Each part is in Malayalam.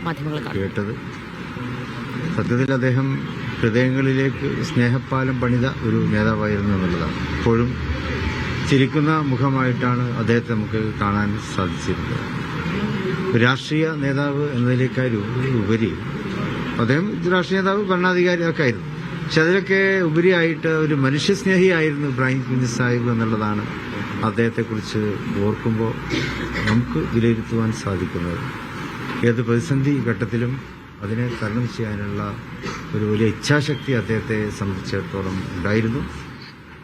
മാധ്യമങ്ങൾ കേട്ടത്. സത്യത്തിൽ അദ്ദേഹം ഹൃദയങ്ങളിലേക്ക് സ്നേഹപ്പാലം പണിത ഒരു നേതാവായിരുന്നു എന്നുള്ളതാണ്. ഇപ്പോഴും ചിരിക്കുന്ന മുഖമായിട്ടാണ് അദ്ദേഹത്തെ നമുക്ക് കാണാൻ സാധിച്ചിരുന്നത്. രാഷ്ട്രീയ നേതാവ് എന്നതിലേക്കാളുപരി അദ്ദേഹം രാഷ്ട്രീയ നേതാവ്, ഭരണാധികാരി ഒക്കെ ആയിരുന്നു. പക്ഷെ അതിലൊക്കെ ഉപരിയായിട്ട് ഒരു മനുഷ്യസ്നേഹിയായിരുന്നു ഇബ്രാഹിം കുഞ്ഞ് സാഹിബ് എന്നുള്ളതാണ് അദ്ദേഹത്തെക്കുറിച്ച് ഓർക്കുമ്പോൾ നമുക്ക് വിലയിരുത്തുവാൻ സാധിക്കുന്നത്. ഏത് പ്രതിസന്ധി ഘട്ടത്തിലും അതിനെ തരണം ചെയ്യാനുള്ള ഒരു വലിയ ഇച്ഛാശക്തി അദ്ദേഹത്തെ സംബന്ധിച്ചിടത്തോളം ഉണ്ടായിരുന്നു.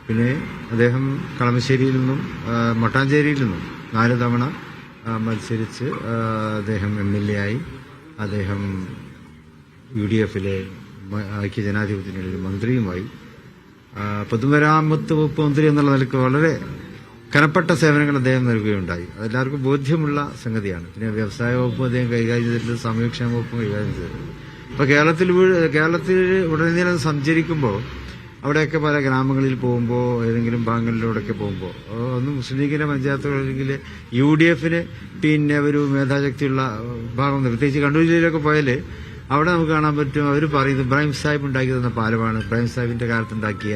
പിന്നെ അദ്ദേഹം കളമശ്ശേരിയിൽ നിന്നും മട്ടാഞ്ചേരിയിൽ നിന്നും 4 തവണ മത്സരിച്ച് അദ്ദേഹം MLA ആയി. അദ്ദേഹം UDFിലെ ഐക്യജനാധിപത്യത്തിനുള്ള മന്ത്രിയുമായി. പൊതുമരാമത്ത് വകുപ്പ് മന്ത്രി എന്നുള്ള നിലയ്ക്ക് വളരെ കനപ്പെട്ട സേവനങ്ങൾ അദ്ദേഹം നൽകുകയുണ്ടായി. അതെല്ലാവർക്കും ബോധ്യമുള്ള സംഗതിയാണ്. പിന്നെ വ്യവസായ വകുപ്പ് അദ്ദേഹം കൈകാര്യം ചെയ്തിട്ടുണ്ട്, സാമൂഹ്യക്ഷേമ വകുപ്പും കൈകാര്യം ചെയ്തിട്ടുണ്ട്. അപ്പോൾ കേരളത്തിൽ ഉടനീളം സഞ്ചരിക്കുമ്പോൾ അവിടെയൊക്കെ പല ഗ്രാമങ്ങളിൽ പോകുമ്പോൾ, ഏതെങ്കിലും ഭാഗങ്ങളിലൂടെയൊക്കെ പോകുമ്പോൾ ഒന്ന് മുസ്ലിം ലീഗിന്റെ പഞ്ചായത്തുകൾ അല്ലെങ്കിൽ UDFന് പിന്നെ ഒരു മേധാശക്തിയുള്ള ഭാഗം, പ്രത്യേകിച്ച് കണ്ണൂർ ജില്ലയിലൊക്കെ പോയാൽ അവിടെ നമുക്ക് കാണാൻ പറ്റും. അവർ പറയുന്നത് ഇബ്രാഹിം സാഹിബ് ഉണ്ടാക്കി തന്ന പാലമാണ്, ഇബ്രാഹിം സാഹിബിന്റെ കാലത്തുണ്ടാക്കിയ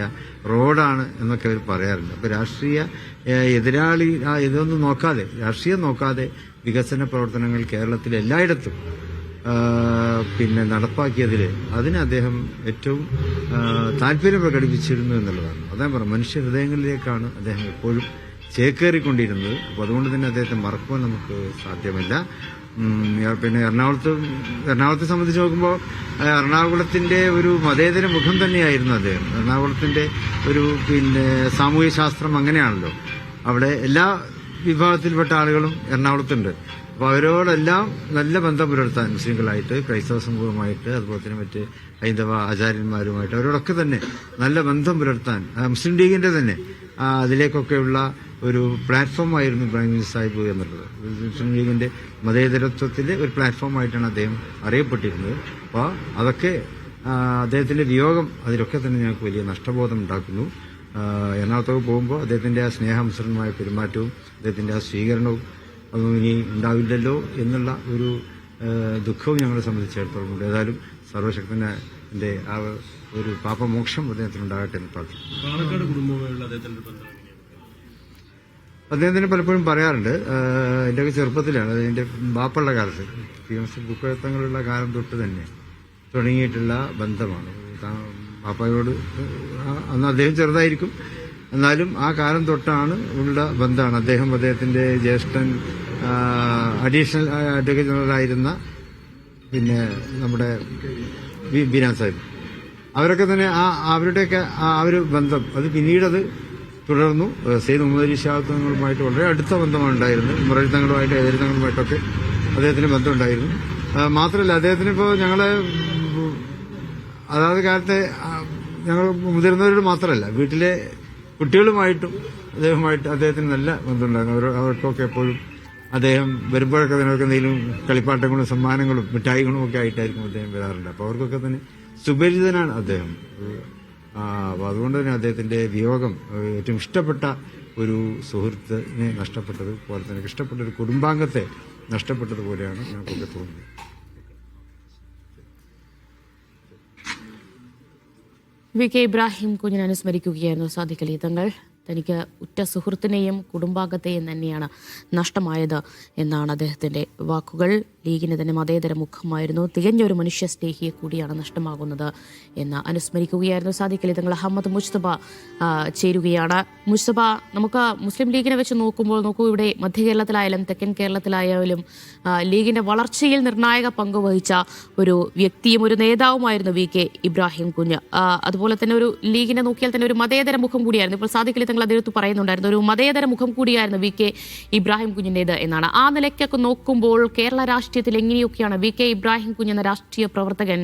റോഡാണ് എന്നൊക്കെ അവർ പറയാറുണ്ട്. അപ്പോൾ രാഷ്ട്രീയ എതിരാളി ഇതൊന്നും നോക്കാതെ, രാഷ്ട്രീയം നോക്കാതെ വികസന പ്രവർത്തനങ്ങൾ കേരളത്തിൽ എല്ലായിടത്തും പിന്നെ നടപ്പാക്കിയതിൽ അതിന് അദ്ദേഹം ഏറ്റവും താല്പര്യം പ്രകടിപ്പിച്ചിരുന്നു എന്നുള്ളതാണ്. അദ്ദേഹം പറഞ്ഞു, മനുഷ്യ ഹൃദയങ്ങളിലേക്കാണ് അദ്ദേഹം എപ്പോഴും ചേക്കേറിക്കൊണ്ടിരുന്നത്. അപ്പോൾ അതുകൊണ്ട് തന്നെ അദ്ദേഹത്തെ മറക്കുവാൻ നമുക്ക് സാധ്യമല്ല. പിന്നെ എറണാകുളത്തെ സംബന്ധിച്ച് നോക്കുമ്പോൾ എറണാകുളത്തിന്റെ ഒരു മതേതര മുഖം തന്നെയായിരുന്നു അദ്ദേഹം. എറണാകുളത്തിന്റെ ഒരു പിന്നെ സാമൂഹ്യ ശാസ്ത്രം അങ്ങനെയാണല്ലോ. അവിടെ എല്ലാ വിഭാഗത്തിൽപ്പെട്ട ആളുകളും എറണാകുളത്തുണ്ട്. അപ്പോൾ അവരോടെല്ലാം നല്ല ബന്ധം പുലർത്താൻ, മുസ്ലിങ്ങളായിട്ട്, ക്രൈസ്തവ സമൂഹമായിട്ട്, അതുപോലെ തന്നെ മറ്റ് ഹൈന്ദവ ആചാര്യന്മാരുമായിട്ട് അവരോടൊക്കെ തന്നെ നല്ല ബന്ധം പുലർത്താൻ മുസ്ലിം ലീഗിന്റെ തന്നെ അതിലേക്കൊക്കെയുള്ള ഒരു പ്ലാറ്റ്ഫോമായിരുന്നു ഇബ്രാഹിം കുഞ്ഞ് സാഹിബ് എന്നുള്ളത്. മുസ്ലിം ലീഗിന്റെ മതേതരത്വത്തിന്റെ ഒരു പ്ലാറ്റ്ഫോമായിട്ടാണ് അദ്ദേഹം അറിയപ്പെട്ടിരുന്നത്. അപ്പോൾ അതൊക്കെ അദ്ദേഹത്തിന്റെ വിയോഗം അതിലൊക്കെ തന്നെ ഞങ്ങൾക്ക് വലിയ നഷ്ടബോധം ഉണ്ടാക്കുന്നു. എറണാകുളത്തൊക്കെ പോകുമ്പോൾ അദ്ദേഹത്തിന്റെ ആ സ്നേഹമിശ്രണമായ പെരുമാറ്റവും അദ്ദേഹത്തിന്റെ ആ സ്വീകരണവും അതൊന്നും ഇനി ഉണ്ടാവില്ലല്ലോ എന്നുള്ള ഒരു ദുഃഖവും ഞങ്ങളെ സംബന്ധിച്ചിടത്തോളം ഉണ്ട്. ഏതായാലും സർവശക്തന്റെ ആ ഒരു പാപമോക്ഷം അദ്ദേഹത്തിനുണ്ടാകട്ടെ എന്ന് പ്രാർത്ഥിക്കുന്നു. അദ്ദേഹത്തിന് പലപ്പോഴും പറയാറുണ്ട്, എൻ്റെയൊക്കെ ചെറുപ്പത്തിലാണ്, എൻ്റെ ബാപ്പുള്ള കാലത്ത് ബുക്കത്തങ്ങളുള്ള കാലം തൊട്ട് തന്നെ തുടങ്ങിയിട്ടുള്ള ബന്ധമാണ്. ബാപ്പയോട് അന്ന് അദ്ദേഹം ചെറുതായിരിക്കും, എന്നാലും ആ കാലം തൊട്ടാണ് ഉള്ള ബന്ധമാണ്. അദ്ദേഹത്തിന്റെ ജ്യേഷ്ഠൻ അഡീഷണൽ അഡ്വക്കേറ്റ് ജനറലായിരുന്ന പിന്നെ നമ്മുടെ ബീനാൻ സാഹിബ്, അവരൊക്കെ തന്നെ അവരുടെയൊക്കെ ആ ഒരു ബന്ധം അത് പിന്നീടത് തുടർന്നു. സെയ്ദ് മുഹമ്മദ് അലി ശിഹാബ് തങ്ങളുമായിട്ട് വളരെ അടുത്ത ബന്ധമാണ് ഉണ്ടായിരുന്നത്. മുറലി തങ്ങളുമായിട്ട്, ഏതൊരു തങ്ങളുമായിട്ടൊക്കെ അദ്ദേഹത്തിന് ബന്ധമുണ്ടായിരുന്നു. മാത്രമല്ല അദ്ദേഹത്തിന് ഇപ്പോൾ ഞങ്ങളെ അതാത് കാലത്തെ ഞങ്ങൾ മുതിർന്നവരോട് മാത്രമല്ല, വീട്ടിലെ കുട്ടികളുമായിട്ടും അദ്ദേഹത്തിന് നല്ല ബന്ധമുണ്ടായിരുന്നു. അവർക്കൊക്കെ എപ്പോഴും അദ്ദേഹം വരുമ്പോഴൊക്കെ അതിനൊക്കെ എന്തെങ്കിലും കളിപ്പാട്ടങ്ങളും സമ്മാനങ്ങളും മിഠായികളും ഒക്കെ ആയിട്ടായിരിക്കും അദ്ദേഹം വരാറുണ്ട്. അപ്പോൾ അവർക്കൊക്കെ തന്നെ സുപരിചിതനാണ് അദ്ദേഹം. അപ്പോൾ അതുകൊണ്ട് തന്നെ അദ്ദേഹത്തിന്റെ വിയോഗം ഏറ്റവും ഇഷ്ടപ്പെട്ട ഒരു സുഹൃത്തിനെ നഷ്ടപ്പെട്ടത് പോലെ തന്നെ ഇഷ്ടപ്പെട്ട ഒരു കുടുംബാംഗത്തെ നഷ്ടപ്പെട്ടതുപോലെയാണ് ഞങ്ങൾക്കൊക്കെ തോന്നുന്നത്. VK ഇബ്രാഹിം കുഞ്ഞിനെ അനുസ്മരിക്കുകയായിരുന്നു സാദിഖ് അലി തങ്ങൾ. തനിക്ക് ഉറ്റ സുഹൃത്തിനെയും കുടുംബാംഗത്തെയും തന്നെയാണ് നഷ്ടമായത് എന്നാണ് അദ്ദേഹത്തിൻ്റെ വാക്കുകൾ. ലീഗിന് തന്നെ മതേതര മുഖമായിരുന്നു, തികഞ്ഞൊരു മനുഷ്യ സ്നേഹിയെ കൂടിയാണ് നഷ്ടമാകുന്നത് എന്ന് അനുസ്മരിക്കുകയായിരുന്നു സാദിഖ് അലി തങ്ങൾ. അഹമ്മദ് മുസ്തഫ ചേരുകയാണ്. മുസ്തഫ, നമുക്ക് മുസ്ലിം ലീഗിനെ വെച്ച് നോക്കുമ്പോൾ ഇവിടെ മധ്യ കേരളത്തിലായാലും തെക്കൻ കേരളത്തിലായാലും ലീഗിന്റെ വളർച്ചയിൽ നിർണായക പങ്ക് വഹിച്ച ഒരു വ്യക്തിയും ഒരു നേതാവുമായിരുന്നു VK ഇബ്രാഹിം കുഞ്ഞ്. അതുപോലെ തന്നെ ഒരു ലീഗിനെ നോക്കിയാൽ തന്നെ ഒരു മതേതര മുഖം കൂടിയായിരുന്നു. ഇപ്പോൾ സാദിഖ് അലി തങ്ങൾ അദ്ദേഹത്ത് പറയുന്നുണ്ടായിരുന്നു, ഒരു മതേതര മുഖം കൂടിയായിരുന്നു VK ഇബ്രാഹിം കുഞ്ഞിൻ്റേത് എന്നാണ്. ആ നിലയ്ക്കൊക്കെ നോക്കുമ്പോൾ കേരള രാഷ്ട്രീയത്തിൽ എങ്ങനെയൊക്കെയാണ് VK ഇബ്രാഹിം കുഞ്ഞ് എന്ന രാഷ്ട്രീയ പ്രവർത്തകൻ,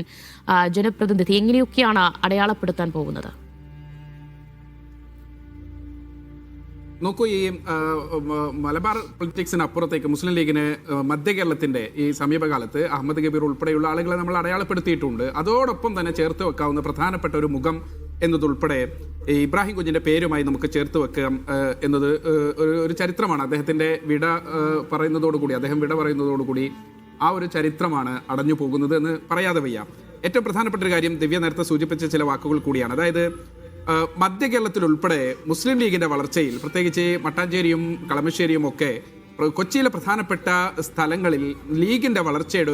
ജനപ്രതിനിധി എങ്ങനെയൊക്കെയാണ് അടയാളപ്പെടുത്താൻ പോകുന്നത്? നോക്കൂ, ഈ മലബാർ പൊളിറ്റിക്സിന് അപ്പുറത്തേക്ക് മുസ്ലിം ലീഗിന് മധ്യ കേരളത്തിന്റെ ഈ സമീപകാലത്ത് അഹമ്മദ് കബീർ ഉൾപ്പെടെയുള്ള ആളുകളെ നമ്മൾ അടയാളപ്പെടുത്തിയിട്ടുണ്ട്. അതോടൊപ്പം തന്നെ ചേർത്ത് വെക്കാവുന്ന പ്രധാനപ്പെട്ട ഒരു മുഖം എന്നതുൾപ്പെടെ ഇബ്രാഹിം കുഞ്ഞിന്റെ പേരുമായി നമുക്ക് ചേർത്ത് വെക്കാം എന്നത് ഒരു ചരിത്രമാണ്. അദ്ദേഹത്തിന്റെ അദ്ദേഹം വിട പറയുന്നതോടുകൂടി ആ ഒരു ചരിത്രമാണ് അടഞ്ഞു പോകുന്നത് എന്ന് പറയാതെ വയ്യ. ഏറ്റവും പ്രധാനപ്പെട്ട ഒരു കാര്യം ദിവ്യ നേരത്തെ സൂചിപ്പിച്ച ചില വാക്കുകൾ കൂടിയാണ്. അതായത് മധ്യ കേരളത്തിൽ ഉൾപ്പെടെ മുസ്ലിം ലീഗിന്റെ വളർച്ചയിൽ, പ്രത്യേകിച്ച് മട്ടാഞ്ചേരിയും കളമശ്ശേരിയും ഒക്കെ കൊച്ചിയിലെ പ്രധാനപ്പെട്ട സ്ഥലങ്ങളിൽ ലീഗിന്റെ വളർച്ചയുടെ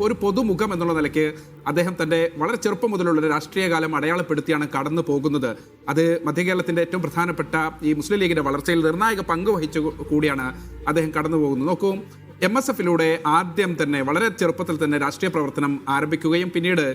ഒരു പൊതുമുഖം എന്നുള്ള നിലയ്ക്ക് അദ്ദേഹം തന്റെ വളരെ ചെറുപ്പം മുതലുള്ള ഒരു രാഷ്ട്രീയ കാലം അടയാളപ്പെടുത്തിയാണ് കടന്നു പോകുന്നത്. അത് മധ്യ കേരളത്തിന്റെ ഏറ്റവും പ്രധാനപ്പെട്ട ഈ മുസ്ലിം ലീഗിന്റെ വളർച്ചയിൽ നിർണായക പങ്ക് വഹിച്ചു കൂടിയാണ് അദ്ദേഹം കടന്നു പോകുന്നത്. നോക്കൂ, MSF-ലൂടെ ആദ്യം തന്നെ വളരെ ചെറുപ്പത്തിൽ തന്നെ രാഷ്ട്രീയ പ്രവർത്തനം ആരംഭിക്കുകയും പിന്നീട്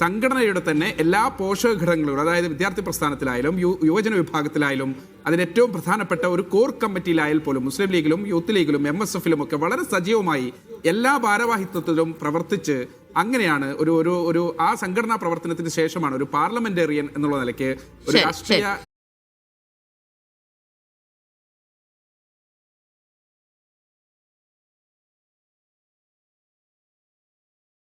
സംഘടനയുടെ തന്നെ എല്ലാ പോഷക ഘടകങ്ങളും, അതായത് വിദ്യാർത്ഥി പ്രസ്ഥാനത്തിലായാലും യുവജന വിഭാഗത്തിലായാലും അതിന് ഏറ്റവും പ്രധാനപ്പെട്ട ഒരു കോർ കമ്മിറ്റിയിലായാൽ പോലും മുസ്ലിം ലീഗിലും യൂത്ത് ലീഗിലും MSF-ലും ഒക്കെ വളരെ സജീവമായി എല്ലാ ഭാരവാഹിത്വത്തിലും പ്രവർത്തിച്ച് അങ്ങനെയാണ് ഒരു ആ സംഘടനാ പ്രവർത്തനത്തിന് ശേഷമാണ് ഒരു പാർലമെന്റേറിയൻ എന്നുള്ള നിലയ്ക്ക് ഒരു രാഷ്ട്രീയ